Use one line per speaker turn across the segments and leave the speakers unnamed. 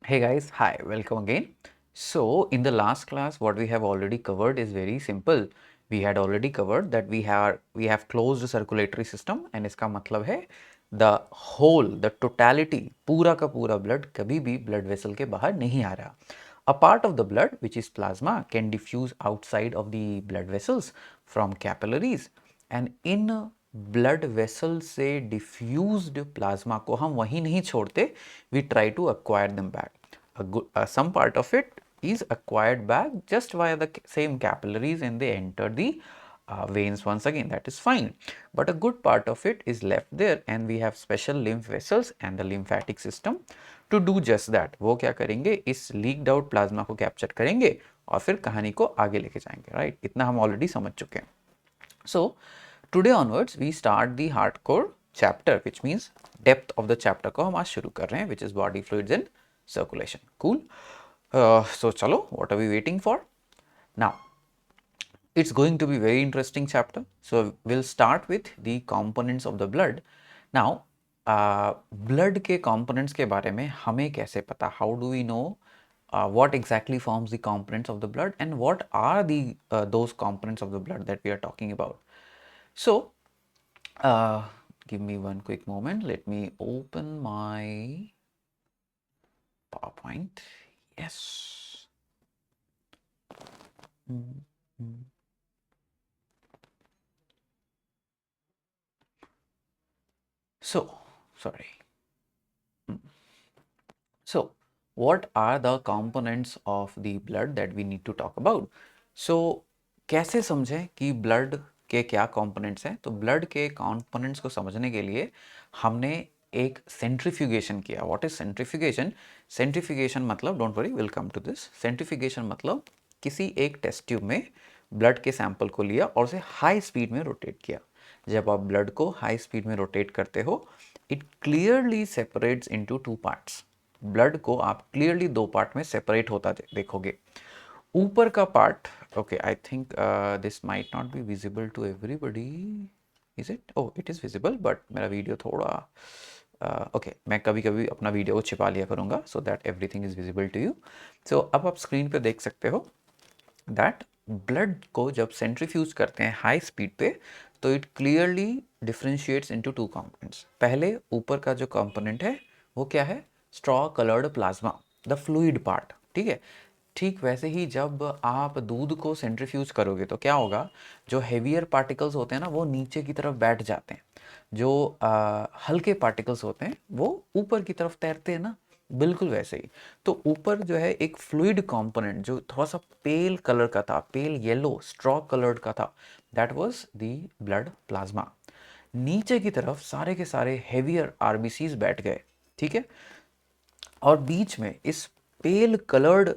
Hey guys, hi, welcome again. So, in the last class, what we have already covered is very simple. We had already covered that we have closed circulatory system, and इसका मतलब है the whole, the totality, पूरा का पूरा blood कभी भी blood vessel के बाहर नहीं आ रहा. A part of the blood, which is plasma, can diffuse outside of the blood vessels from capillaries, and in blood vessel से डिफ्यूज्ड प्लाज्मा को हम वहीं नहीं छोड़ते, we try to acquire them back. Some part of it is acquired back just via the same capillaries and they enter the veins once again. That is fine. But a good part of it is left there and we have special lymph vessels and the lymphatic system to do just that. वो क्या करेंगे, इस leaked out plasma को capture करेंगे और फिर कहानी को आगे लेके जाएंगे, right? इतना हम already समझ चुके हैं. So today onwards we start the hardcore chapter, which means depth of the chapter को हम आज शुरू कर रहे हैं, which is body fluids and circulation. Cool. So chalo, what are we waiting for? Now it's going to be very interesting chapter. So we'll start with the components of the blood. Now blood के components के बारे में हमें कैसे पता? How do we know what exactly forms the components of the blood and what are the those components of the blood that we are talking about? So give me one quick moment. Let me open my PowerPoint. Yes. So, sorry. So, what are the components of the blood that we need to talk about? So, कैसे समझें कि blood के क्या components हैं? तो blood के components को समझने के लिए हमने एक centrifugation किया. What is centrifugation? Centrifugation मतलब, don't worry, we'll come to this. Centrifugation मतलब किसी एक टेस्ट ट्यूब में ब्लड के सैंपल को लिया और उसे हाई स्पीड में रोटेट किया. जब आप ब्लड को हाई स्पीड में रोटेट करते हो, it clearly separates into two parts. Blood को आप क्लियरली दो पार्ट में सेपरेट होता देखोगे. ऊपर का part, okay, I think this might not be visible to everybody. Is it? Oh, it is visible, but मेरा वीडियो थोड़ा ओके, मैं कभी कभी अपना वीडियो को छिपा लिया करूँगा so that everything is visible to you. So अब आप स्क्रीन पे देख सकते हो दैट ब्लड को जब सेंट्रीफ्यूज करते हैं हाई स्पीड पे, तो it clearly differentiates into two components. पहले ऊपर का जो कंपोनेंट है वो क्या है? Straw coloured plasma, the fluid part. ठीक है. ठीक वैसे ही जब आप दूध को सेंट्रीफ्यूज करोगे तो क्या होगा, जो हेवियर पार्टिकल्स होते हैं ना वो नीचे की तरफ बैठ जाते हैं, जो हल्के पार्टिकल्स होते हैं वो ऊपर की तरफ तैरते हैं ना, बिल्कुल वैसे ही. तो ऊपर जो है एक फ्लूइड कंपोनेंट जो थोड़ा सा पेल कलर का था, पेल येलो स्ट्रॉ कलर्ड का था, that was the blood plasma. नीचे की तरफ सारे के सारे हेवियर आरबीसीज बैठ गए. ठीक है. और बीच में इस पेल कलर्ड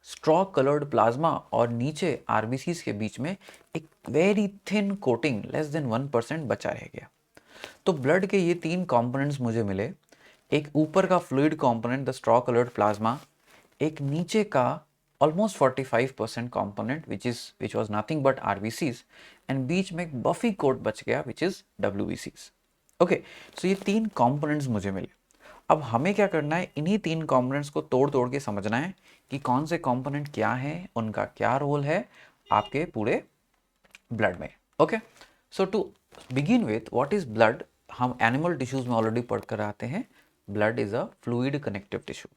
स्ट्रॉ कलर्ड प्लाज्मा और नीचे आरबीसीज के बीच में एक very thin coating less than 1% बचा रह गया. तो ब्लड के ये तीन कंपोनेंट्स मुझे मिले. एक ऊपर का fluid component the straw coloured plasma, एक नीचे का almost 45% component which was nothing but RBCs, and बीच में एक बफी कोट बच गया विच इज डब्ल्यूबीसीज. ओके, सो ये तीन कंपोनेंट्स मुझे मिले. अब हमें क्या करना है, इन्हीं तीन कंपोनेंट्स को तोड़ तोड़ के समझना है कि कौन से कंपोनेंट क्या हैं, उनका क्या रोल है आपके पूरे ब्लड में. Okay, so to begin with what is blood, हम एनिमल टिश्यूज में ऑलरेडी पढ़ कर आते हैं. Blood is a fluid connective tissue.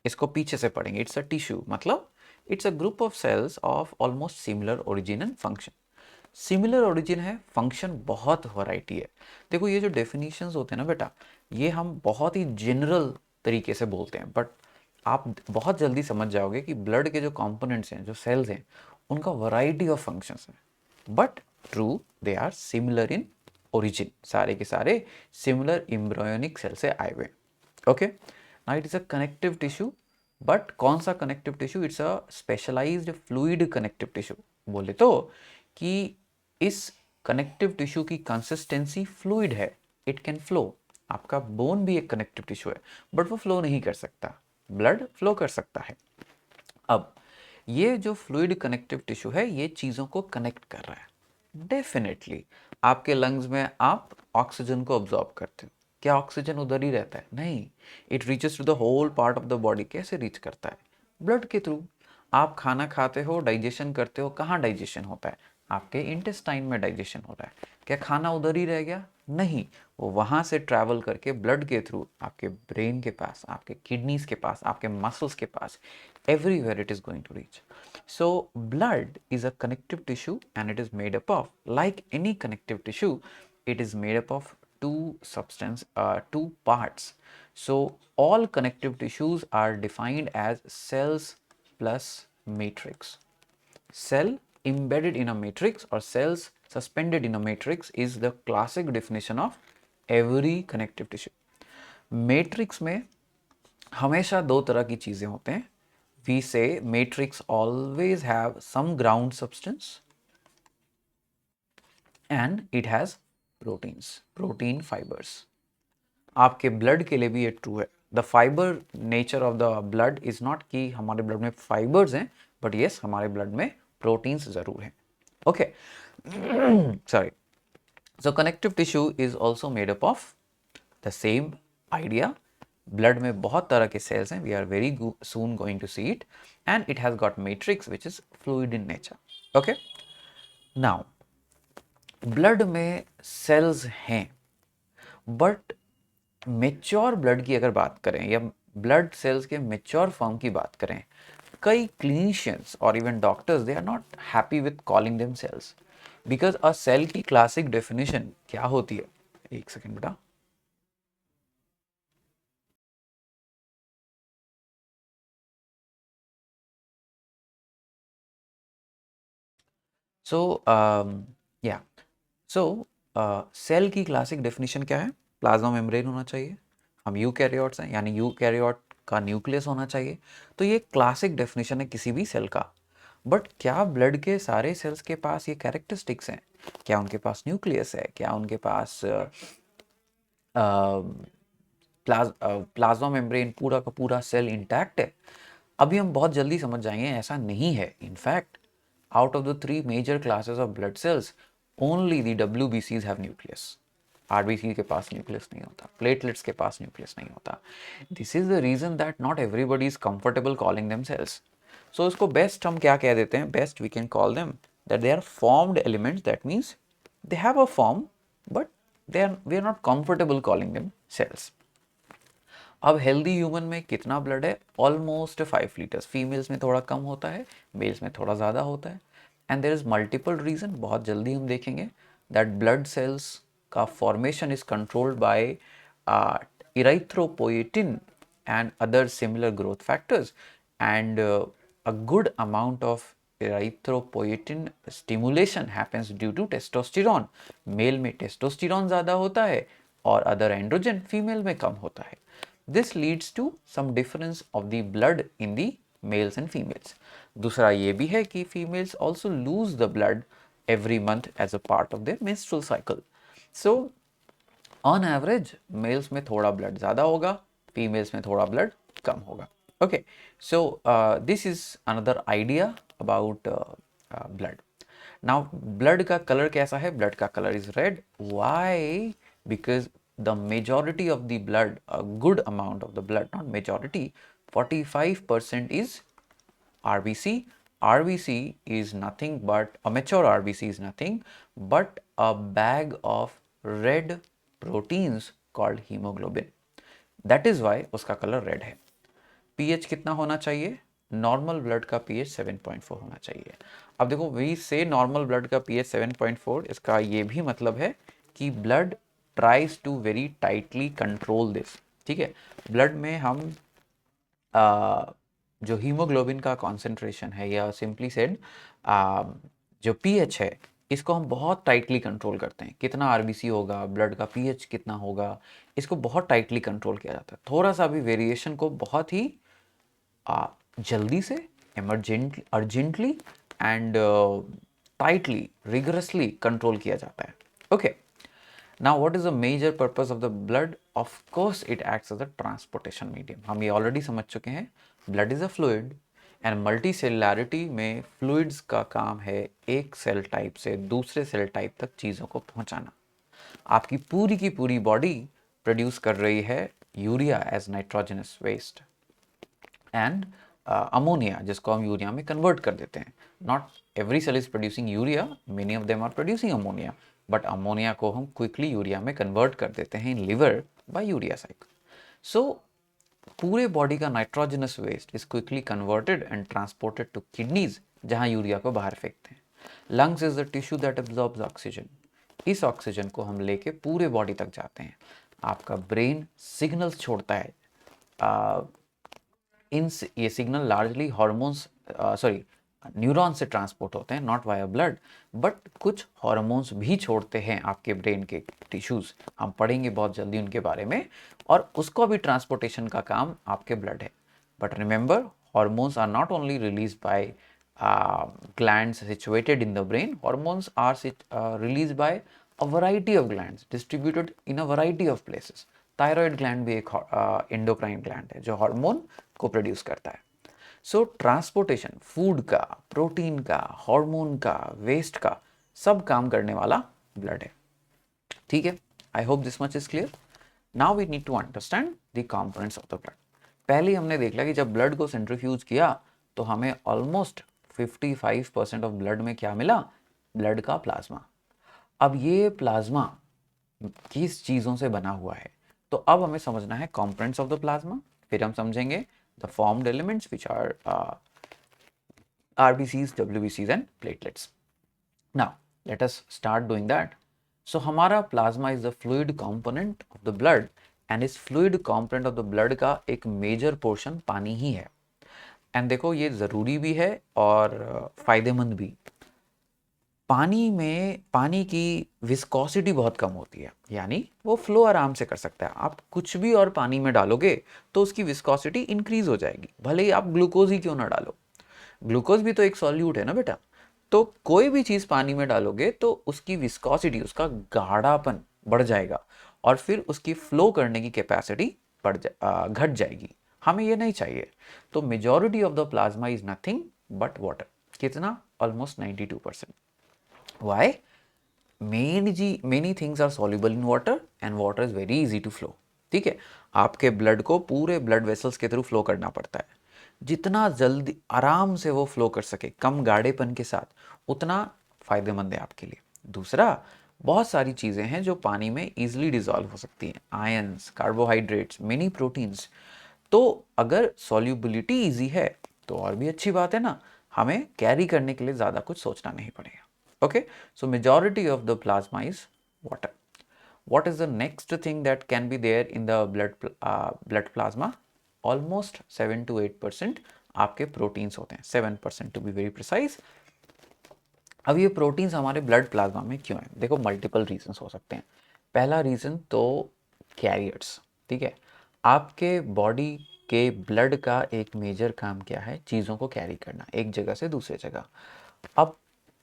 इसको पीछे से पढ़ेंगे. इट्स अ टिश्यू मतलब it's a group of cells of almost similar origin and function. Similar origin है, फंक्शन बहुत वैरायटी है. देखो ये जो डेफिनेशंस होते हैं ना बेटा, ये हम बहुत ही जनरल तरीके से बोलते हैं, बट आप बहुत जल्दी समझ जाओगे कि ब्लड के जो कंपोनेंट्स हैं, जो सेल्स हैं, उनका वैरायटी ऑफ फंक्शंस है. But true, they are similar in origin. सारे के सारे सिमिलर एम्ब्रियोनिक सेल से आए हुए. Okay, now it is a connective tissue. But कौन सा connective tissue? It's a specialised fluid connective tissue. बोले तो कि इस कनेक्टिव टिश्यू की कंसिस्टेंसी फ्लूइड है. It can flow. आपका बोन भी एक कनेक्टिव टिश्यू है, बट वो फ्लो नहीं कर सकता. ब्लड फ्लो कर सकता है. अब ये जो फ्लूइड कनेक्टिव टिश्यू है, ये चीज़ों को कनेक्ट कर रहा है. डेफिनेटली आपके लंग्स में आप ऑक्सीजन को ऑब्जॉर्ब करते हो, क्या ऑक्सीजन उधर ही रहता है? नहीं, it reaches to the whole part of the body. कैसे रीच करता है? ब्लड के थ्रू। आप खाना खाते हो, डाइजेशन करते हो, कहाँ डाइजेशन होता है? आपके इंटेस्टाइन में डाइजेशन हो रहा है। क्या खाना उधर ही रह गया? नहीं, वो वहाँ से ट्रैवल करके ब्लड के थ्रू आपके ब्रेन के पास, आपके किडनीज के पास, आपके मसल्स के पास, everywhere it is going to reach. So blood is a connective tissue and it is made up of, like any connective tissue, it is made up of two parts. So all connective tissues are defined as cells plus matrix. Cell embedded in a matrix or cells suspended in a matrix is the classic definition of every connective tissue. Matrix में हमेशा दो तरह की चीजें होते हैं. We say matrix always have some ground substance and it has proteins, protein fibers. आपके blood के लिए भी ये ट्रू है. The fibre nature of the blood is not कि हमारे ब्लड में फाइबर्स हैं, बट यस हमारे ब्लड में प्रोटीन्स जरूर हैं. Okay, sorry. So connective tissue is also made up of the same idea. Blood में बहुत तरह के सेल्स हैं. We are very soon going to see it. And it has got matrix which is fluid in nature. Okay, now blood में cells हैं, but mature blood की अगर बात करें या ब्लड सेल्स के मेच्योर फॉर्म की बात करें, कई क्लिनिशियंस और even doctors they are not happy with calling them cells, because a cell की क्लासिक डेफिनेशन क्या होती है? एक सेकेंड बेटा. सो या सो सेल की क्लासिक डेफिनेशन क्या है? प्लाज्मा मेम्ब्रेन होना चाहिए. हम यूकैरियोट्स हैं, यानी यूकैरियोट का न्यूक्लियस होना चाहिए. तो ये क्लासिक डेफिनेशन है किसी भी सेल का. बट क्या ब्लड के सारे सेल्स के पास ये कैरेक्टरिस्टिक्स हैं? क्या उनके पास न्यूक्लियस है? क्या उनके पास प्लाज्मा मेम्ब्रेन पूरा का पूरा सेल इंटैक्ट है? अभी हम बहुत जल्दी समझ जाएंगे ऐसा नहीं है. In fact out of the three major classes of blood cells, only the WBCs have nucleus. RBC के पास न्यूक्लियस नहीं होता, प्लेटलेट्स के पास न्यूक्लियस नहीं होता. This is the reason that not everybody is comfortable calling them cells. So इसको best हम क्या कह देते हैं? Best we can call them that they are formed elements. That means they have a form, but we are not comfortable calling them cells. अब healthy human में कितना blood है? Almost 5 litres. फीमेल्स में थोड़ा कम होता है, मेल्स में थोड़ा ज़्यादा होता है. And there is multiple reason. बहुत जल्दी हम देखेंगे दैट ब्लड सेल्स का formation is controlled by erythropoietin and other similar growth factors, and a good amount of erythropoietin stimulation happens due to testosterone. Male में टेस्टोस्टेरोन ज़्यादा होता है और अदर एंड्रोजन फीमेल में कम होता है. This leads to some difference of the blood in the males and females. दूसरा ये भी है कि females also lose the blood every month as a part of their menstrual cycle. So on average males में थोड़ा blood ज़्यादा होगा, females में थोड़ा blood कम होगा. Okay, so this is another idea about blood. Now blood का color कैसा है? Blood का color is red. Why? Because the majority of the blood, a good amount of the blood, not majority, 45% is RBC. RBC is nothing but, a mature RBC is nothing but a bag of red proteins called hemoglobin. That is why उसका colour red है. PH कितना होना चाहिए? Normal blood का pH 7.4 होना चाहिए. अब देखो, वी से नॉर्मल ब्लड का पीएच 7.4, इसका ये भी मतलब है कि blood tries to very tightly control this. ठीक है, ब्लड में हम जो हीमोग्लोबिन का कॉन्सेंट्रेशन है, या सिंपली सेड जो पीएच है, इसको हम बहुत टाइटली कंट्रोल करते हैं. कितना आरबीसी होगा, ब्लड का पीएच कितना होगा, इसको बहुत टाइटली कंट्रोल किया जाता है. थोड़ा सा भी वेरिएशन को बहुत ही जल्दी से, emergently, urgently and tightly, rigorously control किया जाता है. Okay, now what is the major purpose of the blood? Of course it acts as a transportation medium. हम ये ऑलरेडी समझ चुके हैं. blood is a fluid and multicellularity में fluids का काम है एक सेल टाइप से दूसरे सेल टाइप तक चीज़ों को पहुंचाना. आपकी पूरी की पूरी बॉडी प्रोड्यूस कर रही है urea as nitrogenous waste and ammonia, जिसको हम यूरिया में कन्वर्ट कर देते हैं. Not every cell is producing urea, many of them are producing ammonia, but ammonia को हम क्विकली यूरिया में कन्वर्ट कर देते हैं in liver by urea cycle. So पूरे बॉडी का nitrogenous waste is quickly converted and transported to kidneys, जहां urea को बाहर फेंकते हैं. Lungs is the tissue that absorbs oxygen. इस ऑक्सीजन को हम लेके पूरे बॉडी तक जाते हैं. आपका ब्रेन सिग्नल्स छोड़ता है. ये सिग्नल लार्जली हार्मोन्स न्यूरॉन से ट्रांसपोर्ट होते हैं, नॉट वाया ब्लड, बट कुछ हार्मोन्स भी छोड़ते हैं आपके ब्रेन के टिश्यूज. हम पढ़ेंगे बहुत जल्दी उनके बारे में, और उसको भी ट्रांसपोर्टेशन का काम आपके ब्लड है. But remember, hormones are not only release by glands situated in the brain. Hormones are released by a variety of glands distributed in a variety of places. Thyroid gland भी एक endocrine gland है जो hormone को produce करता है. So transportation, food का, protein का, hormone का, वेस्ट का, सब काम करने वाला ब्लड है. ठीक है, I hope this much is clear. Now we need to understand the components of the blood. पहले हमने देख लिया कि जब ब्लड को सेंट्रीफ्यूज किया तो हमें ऑलमोस्ट 55% ऑफ ब्लड में क्या मिला? ब्लड का प्लाज्मा. अब ये प्लाज्मा किस चीज़ों से बना हुआ है, तो अब हमें समझना है कंपोनेंट्स ऑफ द प्लाज्मा. फिर हम समझेंगे the formed elements which are RBCs, WBCs and platelets. Now let us start doing that. So हमारा plasma is the fluid component of the blood, and इस fluid component of the blood का एक major portion पानी ही है. And देखो, ये ज़रूरी भी है और फ़ायदेमंद भी. पानी की विस्कोसिटी बहुत कम होती है, यानी वो फ्लो आराम से कर सकता है. आप कुछ भी और पानी में डालोगे तो उसकी विस्कोसिटी इंक्रीज हो जाएगी, भले ही आप ग्लूकोज ही क्यों ना डालो. ग्लूकोज भी तो एक सॉल्यूट है ना बेटा. तो कोई भी चीज़ पानी में डालोगे तो उसकी विस्कोसिटी, उसका गाढ़ापन बढ़ जाएगा, और फिर उसकी फ्लो करने की कैपेसिटी घट जाएगी. हमें ये नहीं चाहिए. तो majority of the plasma is nothing but water. कितना? Almost 92%. Why? Many things are soluble in water and water is very easy to flow. ठीक है, आपके ब्लड को पूरे ब्लड वेसल्स के थ्रू फ्लो करना पड़ता है. जितना जल्दी आराम से वो फ्लो कर सके, कम गाढ़ेपन के साथ, उतना फायदेमंद है आपके लिए. दूसरा, बहुत सारी चीज़ें हैं जो पानी में ईजिली डिजॉल्व हो सकती हैं. Ions, carbohydrates, many proteins. तो अगर सॉल्युबिलिटी इजी है तो और भी अच्छी बात है ना, हमें कैरी करने के लिए ज़्यादा कुछ सोचना नहीं पड़ेगा. Okay, so majority of the plasma is water. What is the next thing that can be there in the blood plasma? Almost 7 to 8% आपके प्रोटीन्स होते हैं, 7% to be very precise. अब ये प्रोटीन्स हमारे ब्लड प्लाज्मा में क्यों हैं? देखो, मल्टीपल रीजंस हो सकते हैं. पहला रीज़न तो कैरियर्स. ठीक है, आपके बॉडी के ब्लड का एक मेजर काम क्या है? चीज़ों को कैरी करना एक जगह से दूसरे जगह. अब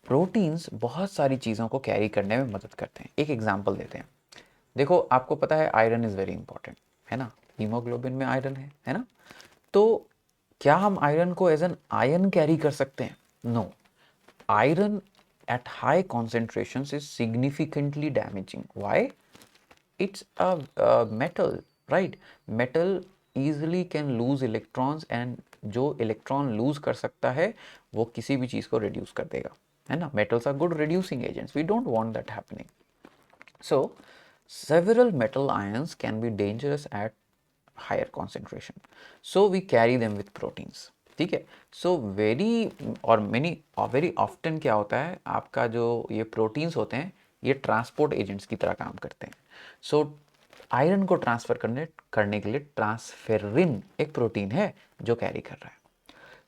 प्रोटीन्स बहुत सारी चीज़ों को कैरी करने में मदद करते हैं. एक एग्जांपल देते हैं. देखो, आपको पता है आयरन इज़ वेरी इंपॉर्टेंट, है ना. हीमोग्लोबिन में आयरन है ना. तो क्या हम आयरन को एज एन आयन कैरी कर सकते हैं? No. Iron at high concentrations is significantly damaging. Why? It's a metal, right? Metal easily can lose electrons, and जो इलेक्ट्रॉन लूज कर सकता है वो किसी भी चीज़ को रिड्यूस कर देगा, है ना. Metals are good reducing agents. We don't want that happening. So several metal ions can be dangerous at higher concentration, so we carry them with proteins. ठीक है. सो वेरी ऑफ्टन क्या होता है, आपका जो ये प्रोटीन्स होते हैं ये ट्रांसपोर्ट एजेंट्स की तरह काम करते हैं. सो आयरन को ट्रांसफर करने के लिए ट्रांसफेरिन एक प्रोटीन है जो कैरी कर रहा है.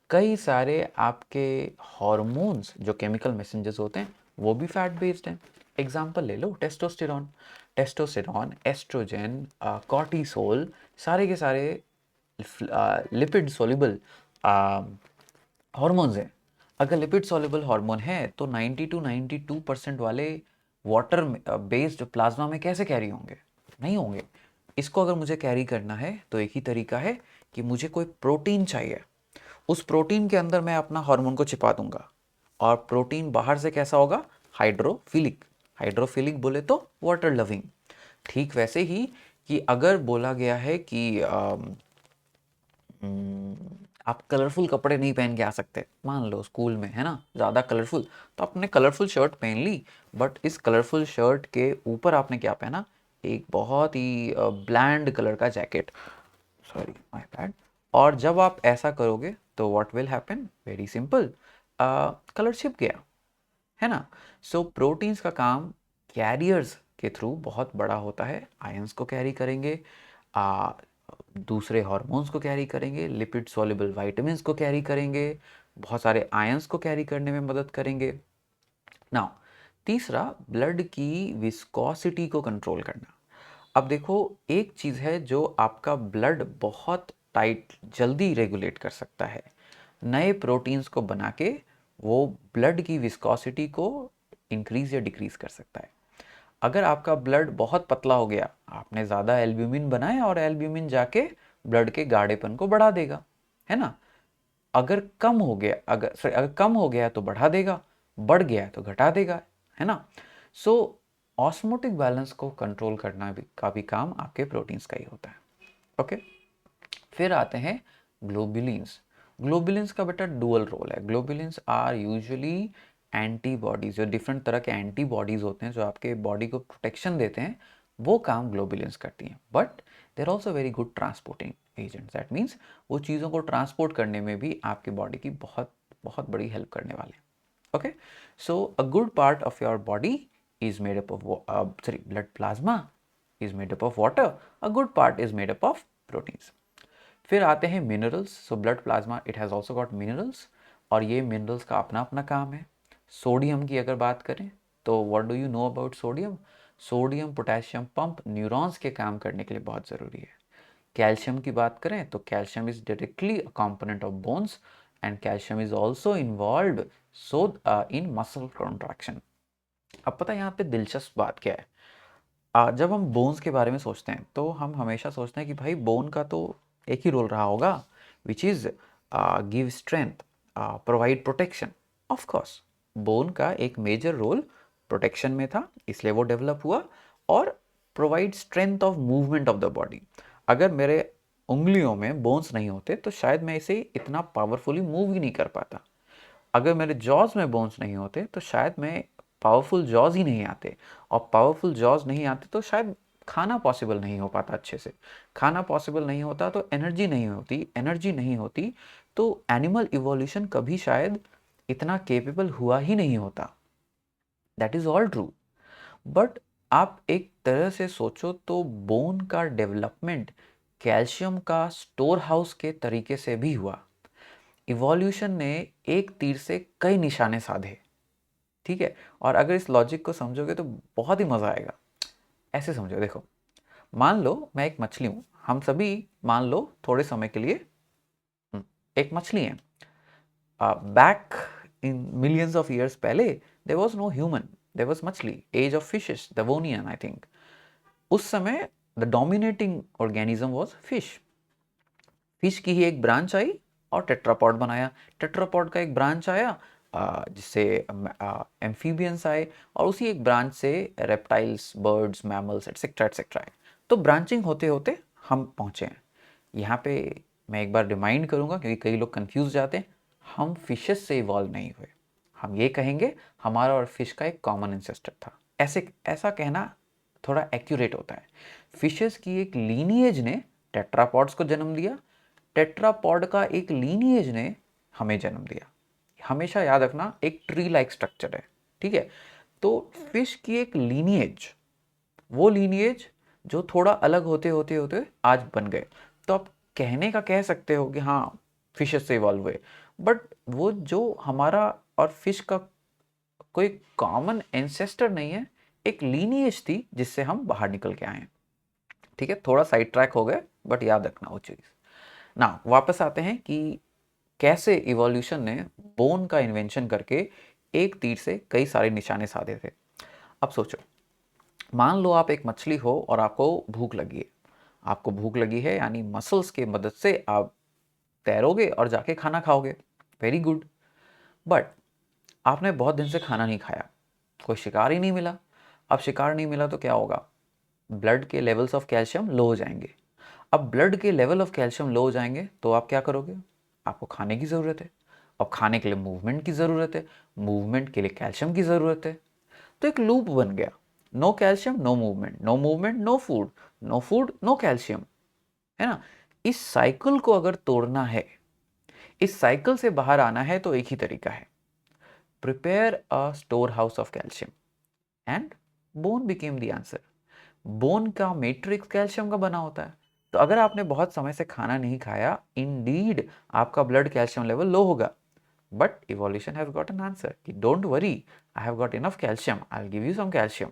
कई सारे आपके हार्मोन्स जो केमिकल मैसेंजर्स होते हैं वो भी फैट बेस्ड हैं. एग्जाम्पल ले लो, टेस्टोस्टेरॉन, एस्ट्रोजन, कॉर्टिसोल, सारे के सारे लिपिड सोल्यूबल हार्मोन्स हैं. अगर लिपिड सोल्यूबल हार्मोन है तो 90 to 92% वाले वाटर बेस्ड प्लाज्मा में कैसे कैरी होंगे? नहीं होंगे. इसको अगर मुझे कैरी करना है तो एक ही तरीका है कि मुझे कोई प्रोटीन चाहिए. उस प्रोटीन के अंदर मैं अपना हार्मोन को छिपा दूंगा, और प्रोटीन बाहर से कैसा होगा? हाइड्रोफिलिक. हाइड्रोफिलिक बोले तो वाटर लविंग. ठीक वैसे ही कि अगर बोला गया है कि आप कलरफुल कपड़े नहीं पहन के आ सकते, मान लो स्कूल में है ना ज़्यादा कलरफुल, तो आपने कलरफुल शर्ट पहन ली, बट इस कलरफुल शर्ट के ऊपर आपने क्या पहना, एक बहुत ही ब्लैंड कलर का जैकेट, सॉरी माय बैड। और जब आप ऐसा करोगे तो what will happen, very simple, colour छिप गया, है ना। सो प्रोटीन्स का काम कैरियर्स के थ्रू बहुत बड़ा होता है, आयंस को कैरी करेंगे, आ, दूसरे हार्मोन्स को कैरी करेंगे, लिपिड सॉल्युबल विटामिन्स को कैरी करेंगे, बहुत सारे आयंस को कैरी करने में मदद करेंगे। नाउ तीसरा, ब्लड की विस्कोसिटी को कंट्रोल करना। अब देखो, एक चीज़ है जो आपका ब्लड बहुत टाइट जल्दी रेगुलेट कर सकता है, नए प्रोटीन्स को बना के वो ब्लड की विस्कोसिटी को इंक्रीज या डिक्रीज कर सकता है। अगर आपका ब्लड बहुत पतला हो गया, आपने ज़्यादा एल्ब्यूमिन बनाया और एल्ब्यूमिन जाके ब्लड के गाढ़ेपन को बढ़ा देगा, है ना। अगर कम हो गया, अगर कम हो गया तो बढ़ा देगा, बढ़ गया तो घटा देगा, है ना। सो ऑस्मोटिक बैलेंस को कंट्रोल करना भी का भी काम आपके प्रोटीन्स का ही होता है। ओके, फिर आते हैं ग्लोबुलिन्स। ग्लोबुलिन्स का बेटा डुअल रोल है। ग्लोबुलिन्स आर यूजुअली एंटीबॉडीज, जो डिफरेंट तरह के एंटीबॉडीज होते हैं जो आपके बॉडी को प्रोटेक्शन देते हैं, वो काम ग्लोबुलिन्स करती हैं। But they are also very good transporting agents, that means वो चीज़ों को ट्रांसपोर्ट करने में भी आपकी बॉडी की बहुत बहुत बड़ी हेल्प करने वाले हैं। Okay, so a good part of your body is made up of blood plasma is made up of water, a good part is made up of proteins. फिर आते हैं minerals. So blood plasma it has also got minerals, और ये minerals का अपना अपना काम है। सोडियम की अगर बात करें तो what do you know about sodium, sodium potassium pump neurons के काम करने के लिए बहुत ज़रूरी है। कैल्शियम की बात करें तो calcium is directly a component of bones, and calcium is also involve so in muscle contraction. अब पता है यहाँ पे दिलचस्प बात क्या है, जब हम बोन्स के बारे में सोचते हैं तो हम हमेशा सोचते हैं कि भाई बोन का तो एक ही रोल रहा होगा, which is give strength, provide protection. Of course bone का एक मेजर रोल प्रोटेक्शन में था, इसलिए वो डेवलप हुआ, और provide strength of movement of the body. अगर मेरे उंगलियों में बोन्स नहीं होते तो शायद मैं इसे इतना पावरफुली मूव ही नहीं कर पाता। अगर मेरे जॉज में बोन्स नहीं होते तो शायद मैं पावरफुल जॉज ही नहीं आते, और पावरफुल जॉज नहीं आते तो शायद खाना पॉसिबल नहीं हो पाता अच्छे से। खाना पॉसिबल नहीं होता तो एनर्जी नहीं होती, एनर्जी नहीं होती तो एनिमल इवोल्यूशन कभी शायद इतना केपेबल हुआ ही नहीं होता। That is all true. But आप एक तरह से सोचो तो बोन का डेवलपमेंट कैल्शियम का स्टोर हाउस के तरीके से भी हुआ। इवोल्यूशन ने एक तीर से कई निशाने साधे, ठीक है। और अगर इस लॉजिक को समझोगे तो बहुत ही मज़ा आएगा। ऐसे समझो, देखो, मान लो मैं एक मछली हूँ, हम सभी मान लो थोड़े समय के लिए एक मछली है। Back in millions of years पहले there was no human, there was मछली, age of fishes, Devonian I think. उस समय the dominating organism was fish. Fish की ही एक ब्रांच आई और टेट्रापॉड बनाया। टेट्रापॉड का एक ब्रांच आया जिससे एम्फीबियंस आए, और उसी एक ब्रांच से reptiles, birds, mammals etcetera etcetera आए। तो ब्रांचिंग होते होते हम पहुँचे हैं यहाँ पे। मैं एक बार रिमाइंड करूँगा क्योंकि कई लोग कंफ्यूज जाते हैं, हम फिशेस से इवॉल्व नहीं हुए। हम ये कहेंगे हमारा और फिश का एक कॉमन इंसेस्टर था। ऐसा कहना थोड़ा एक्यूरेट होता है। फिशेस की एक लीनिएज ने टेट्रापॉड्स को जन्म दिया, टेट्रापॉड का एक लीनिएज ने हमें जन्म दिया। हमेशा याद रखना, एक ट्री लाइक स्ट्रक्चर है, ठीक है। तो फिश की एक लीनिएज, वो लीनिएज जो थोड़ा अलग होते होते होते आज बन गए। तो आप कहने का कह सकते हो कि हाँ फिशेस से इवॉल्व हुए, बट वो जो हमारा और फिश का कोई कॉमन एंसेस्टर नहीं है, एक लीनिएज थी जिससे हम बाहर निकल के आए हैं, ठीक है। थोड़ा साइड ट्रैक हो गए, बट याद रखना वो चीज़ ना। वापस आते हैं कि कैसे इवोल्यूशन ने बोन का इन्वेंशन करके एक तीर से कई सारे निशाने साधे थे। अब सोचो, मान लो आप एक मछली हो और आपको भूख लगी है। आपको भूख लगी है यानी मसल्स के मदद से आप तैरोगे और जाके खाना खाओगे, वेरी गुड। बट आपने बहुत दिन से खाना नहीं खाया, कोई शिकार ही नहीं मिला। अब शिकार नहीं मिला तो क्या होगा, ब्लड के लेवल्स ऑफ कैल्शियम लो हो जाएंगे। अब ब्लड के लेवल ऑफ कैल्शियम लो हो जाएंगे तो आप क्या करोगे, आपको खाने की ज़रूरत है, और खाने के लिए मूवमेंट की ज़रूरत है, मूवमेंट के लिए कैल्शियम की ज़रूरत है। तो एक लूप बन गया, no calcium no movement, no movement no food, no food no calcium, है ना। इस साइकिल को अगर तोड़ना है, इस साइकिल से बाहर आना है, तो एक ही तरीका है, prepare a store house of calcium, and bone became the answer. Bone का मैट्रिक्स कैल्शियम का बना होता है। तो अगर आपने बहुत समय से खाना नहीं खाया, इंडीड आपका ब्लड कैल्शियम लेवल लो होगा, but evolution has got an answer कि don't worry, I have got enough calcium, I will give you some calcium.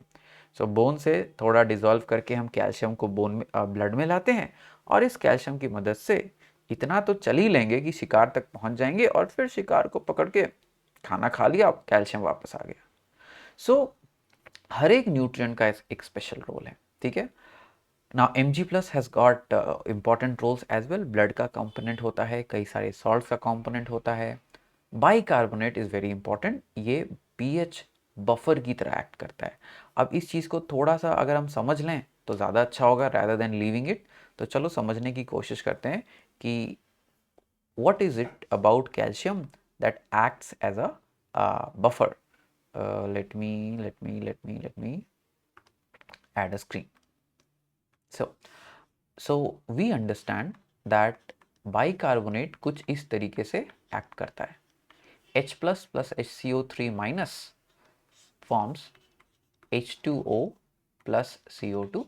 So bone से थोड़ा डिजोल्व करके हम कैल्शियम को बोन में ब्लड में लाते हैं, और इस कैल्शियम की मदद से इतना तो चल ही लेंगे कि शिकार तक पहुंच जाएंगे, और फिर शिकार को पकड़ के खाना खा लिया, कैल्शियम वापस आ गया। सो हर एक न्यूट्रिएंट का एक स्पेशल रोल है, ठीक है। Now Mg plus has got important roles as well. Blood का कंपोनेंट होता है, कई सारे सॉल्ट का कंपोनेंट होता है। बाइकार्बोनेट इज़ वेरी इंपॉर्टेंट, ये पीएच बफर की तरह एक्ट करता है। अब इस चीज़ को थोड़ा सा अगर हम समझ लें तो ज़्यादा अच्छा होगा rather देन लीविंग इट। तो चलो समझने की कोशिश करते हैं कि what is it about calcium that acts as a buffer. Let me add a screen. So we understand that bicarbonate कुछ इस तरीके से एक्ट करता है। H plus plus HCO3 minus forms H2O plus CO2।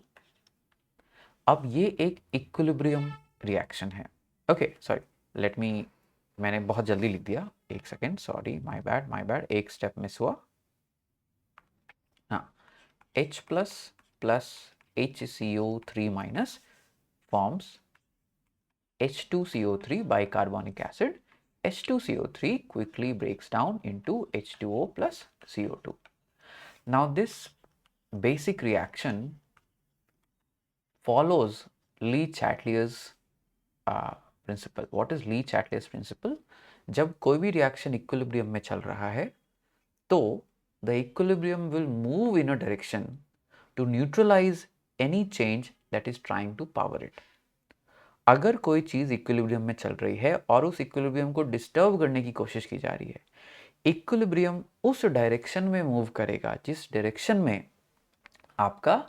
अब ये एक इक्विलिब्रियम रिएक्शन है। ओके सॉरी, लेट मी, मैंने बहुत जल्दी लिख दिया, एक सेकेंड, सॉरी, माय बैड, एक स्टेप मिस हुआ। हाँ, H plus plus HCO3 minus forms H2CO3 bicarbonic acid. H2CO3 quickly breaks down into H2O plus CO2. Now this basic reaction follows Lee-Chateliers principle. What is Lee-Chateliers principle? जब कोई भी reaction equilibrium में चल रहा है तो the equilibrium will move in a direction to neutralize any change that is trying to power it. अगर कोई चीज़ इक्विलिब्रियम में चल रही है और उस इक्विलिब्रियम को डिस्टर्ब करने की कोशिश की जा रही है, इक्विलिब्रियम उस डायरेक्शन में मूव करेगा जिस डायरेक्शन में आपका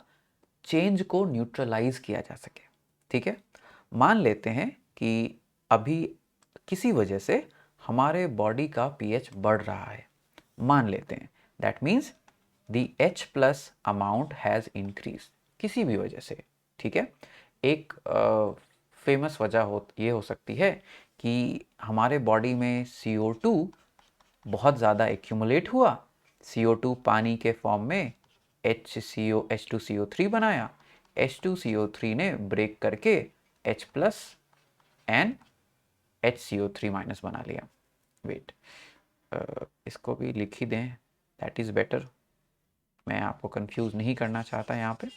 चेंज को न्यूट्रलाइज किया जा सके, ठीक है। मान लेते हैं कि अभी किसी वजह से हमारे बॉडी का पीएच बढ़ रहा है, मान लेते हैं, that means the H plus amount has increase किसी भी वजह से, ठीक है। एक फेमस वजह ये हो सकती है कि हमारे बॉडी में CO2 बहुत ज़्यादा एक्यूमुलेट हुआ, CO2 पानी के फॉर्म में H2CO3 बनाया, H2CO3 ने ब्रेक करके H plus and HCO3 minus बना लिया। वेट, इसको भी लिख ही दें, दैट इज़ बेटर, मैं आपको कंफ्यूज नहीं करना चाहता यहाँ पे।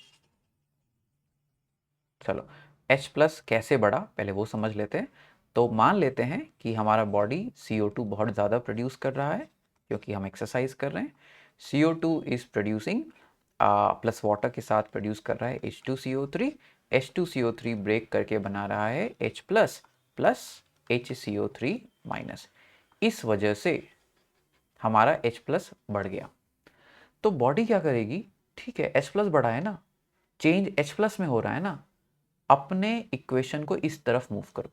चलो, H प्लस कैसे बढ़ा पहले वो समझ लेते हैं। तो मान लेते हैं कि हमारा बॉडी CO2 बहुत ज़्यादा प्रोड्यूस कर रहा है क्योंकि हम एक्सरसाइज कर रहे हैं। CO2 is producing plus water के साथ प्रोड्यूस कर रहा है H2CO3। H2CO3 ब्रेक करके बना रहा है H plus plus HCO3 minus. इस वजह से हमारा H प्लस बढ़ गया। तो बॉडी क्या करेगी, ठीक है H प्लस बढ़ा है ना, चेंज H प्लस में हो रहा है ना, अपने इक्वेशन को इस तरफ मूव करो।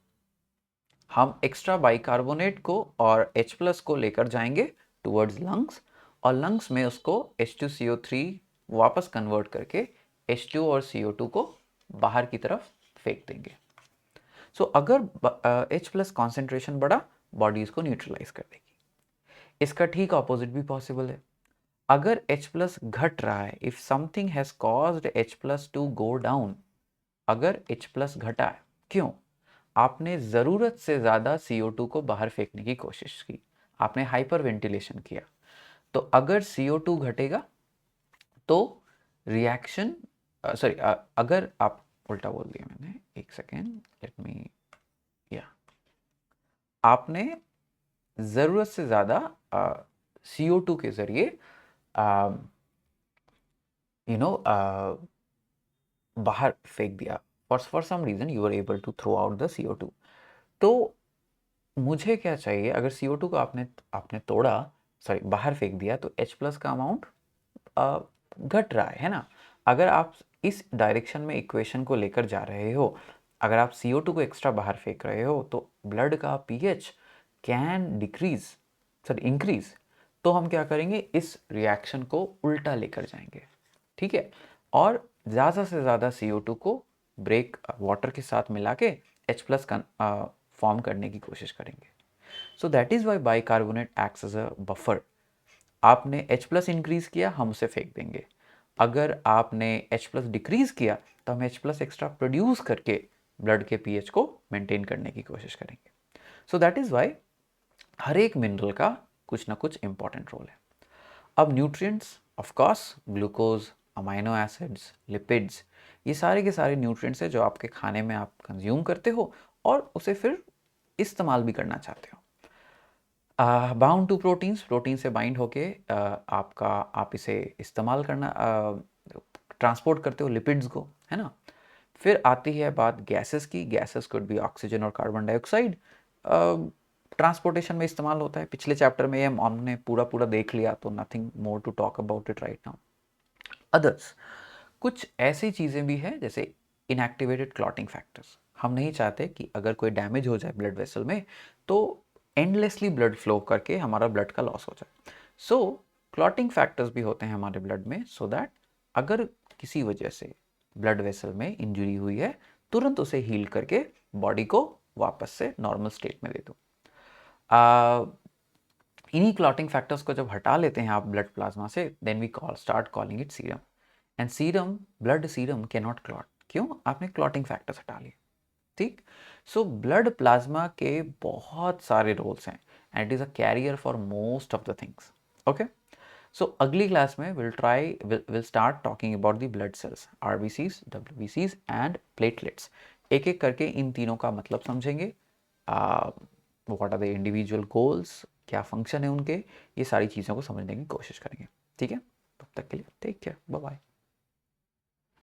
हम एक्स्ट्रा बाइकार्बोनेट को और H प्लस को लेकर जाएंगे टुवर्ड्स लंग्स, और लंग्स में उसको H2CO3 वापस कन्वर्ट करके H2 और CO2 को बाहर की तरफ फेंक देंगे। सो अगर H प्लस कॉन्सेंट्रेशन बढ़ा, बॉडी इसको न्यूट्रलाइज कर देगी। इसका ठीक ऑपोजिट भी पॉसिबल है। अगर H प्लस घट रहा है, if something has caused H plus to go down, अगर H प्लस घटा है, क्यों, आपने ज़रूरत से ज़्यादा CO2 को बाहर फेंकने की कोशिश की, आपने हाइपर वेंटिलेशन किया, तो अगर CO2 घटेगा तो रिएक्शन, सॉरी, अगर आप, उल्टा बोल दिया मैंने, एक सेकेंड, लेट मी, या आपने ज़रूरत से ज़्यादा CO2 के ज़रिए यू नो बाहर फेंक दिया, for some reason you are able to throw out the CO2। तो मुझे क्या चाहिए, अगर CO2 को आपने आपने तोड़ा, सॉरी बाहर फेंक दिया, तो H+ का अमाउंट घट रहा है ना। अगर आप इस डायरेक्शन में इक्वेशन को लेकर जा रहे हो, अगर आप CO2 को एक्स्ट्रा बाहर फेंक रहे हो, तो ब्लड का pH can decrease, sorry increase. तो हम क्या करेंगे, इस रिएक्शन को उल्टा लेकर जाएंगे, ठीक है, और ज़्यादा से ज़्यादा CO2 को ब्रेक वाटर के साथ मिला के H+ का फॉर्म करने की कोशिश करेंगे। So that is why bicarbonate acts as a buffer. आपने H+ इंक्रीज किया, हम उसे फेंक देंगे। अगर आपने H+ डिक्रीज किया, तो हम H+ एक्स्ट्रा प्रोड्यूस करके ब्लड के pH को मेंटेन करने की कोशिश करेंगे। सो दैट इज़ वाई हर एक मिनरल का कुछ ना कुछ इंपॉर्टेंट रोल है। अब nutrients, of course glucose, amino acids, lipids, ये सारे के सारे न्यूट्रिएंट्स हैं जो आपके खाने में आप कंज्यूम करते हो और उसे फिर इस्तेमाल भी करना चाहते हो। बाउंड टू प्रोटीन्स, प्रोटीन से बाइंड होके आपका आप इसे इस्तेमाल करना, ट्रांसपोर्ट करते हो लिपिड्स को, है ना। फिर आती है बात गैसेस की। गैसेस कुड बी ऑक्सीजन और कार्बन डाइऑक्साइड, ट्रांसपोर्टेशन में इस्तेमाल होता है। पिछले चैप्टर में ये हमने पूरा पूरा देख लिया, तो nothing more to talk about it right now. Others, कुछ ऐसी चीज़ें भी हैं जैसे इनएक्टिवेटेड क्लॉटिंग फैक्टर्स। हम नहीं चाहते कि अगर कोई डैमेज हो जाए ब्लड वेसल में, तो एंडलेसली ब्लड फ्लो करके हमारा ब्लड का लॉस हो जाए। सो क्लॉटिंग फैक्टर्स भी होते हैं हमारे ब्लड में, सो दैट अगर किसी वजह से ब्लड वेसल में इंजरी हुई है, तुरंत उसे हील करके बॉडी को वापस से नॉर्मल स्टेट में दे दो। इन्हीं क्लॉटिंग फैक्टर्स को जब हटा लेते हैं आप ब्लड प्लाज्मा से, then we start calling it serum. And serum, blood serum can not clot. क्यों? आपने क्लॉटिंग फैक्टर्स हटा लिए, ठीक। सो ब्लड प्लाज्मा के बहुत सारे रोल्स हैं, and it is a career for most of the things. Okay, so अगली क्लास में will start talking about the blood cells, RBCs, WBCs and platelets. एक एक करके इन तीनों का मतलब समझेंगे। What are the individual goals, क्या फंक्शन है उनके, ये सारी चीज़ों को समझने की कोशिश करेंगे, ठीक है। तब तक के लिए टेक केयर, बाय बाय।